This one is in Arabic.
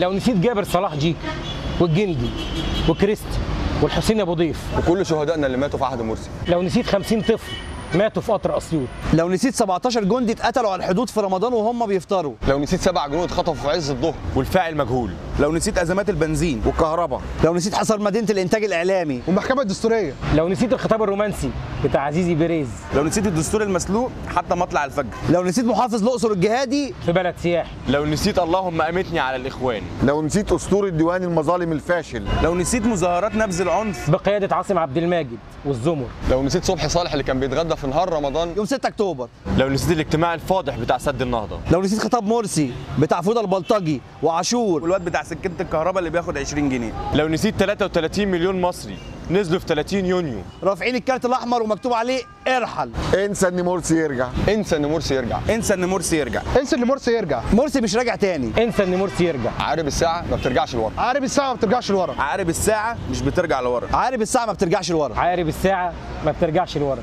لو نسيت جابر صلاح جيك والجندي وكريستي والحسين ابو ضيف وكل شهدائنا اللي ماتوا في عهد مرسي. لو نسيت 50 طفل ماتوا في قطر اسيوط. لو نسيت 17 جندي اتقتلوا على الحدود في رمضان وهم بيفطروا. لو نسيت 7 جنود اتخطفوا في عز الظهر والفاعل مجهول. لو نسيت ازمات البنزين والكهرباء. لو نسيت حصر مدينه الانتاج الاعلامي والمحكمه الدستوريه. لو نسيت الخطاب الرومانسي بتاع عزيزي بيريز. لو نسيت الدستور المسلوق حتى مطلع الفجر. لو نسيت محافظ الاقصر الجهادي في بلد سياحي. لو نسيت اللهم امتني على الاخوان. لو نسيت اسطوره ديوان المظالم الفاشل. لو نسيت مظاهرات نبذ العنف بقياده عاصم عبد الماجد والزمر. لو نسيت صبحي صالح اللي كان بيتغدى في نهار رمضان يوم 6 اكتوبر. لو نسيت الاجتماع الفاضح بتاع سد النهضه. لو نسيت خطاب مرسي بتاع فوضى البلطجي وعاشور والواد بتاع سكينه الكهرباء اللي بياخد 20 جنيه. لو نسيت 33 مليون مصري نزلوا في 30 يونيو رافعين الكارت الاحمر ومكتوب عليه ارحل. انسى ان مرسي يرجع. انسى ان مرسي يرجع. انسى ان مرسي يرجع. انسى ان مرسي يرجع. مرسي مش راجع تاني. انسى ان مرسي يرجع. عقارب الساعه ما بترجعش لورا. عقارب الساعه ما بترجعش لورا. عقارب الساعه مش بترجع لورا. عقارب الساعه ما بترجعش لورا. عقارب الساعه ما بترجعش لورا.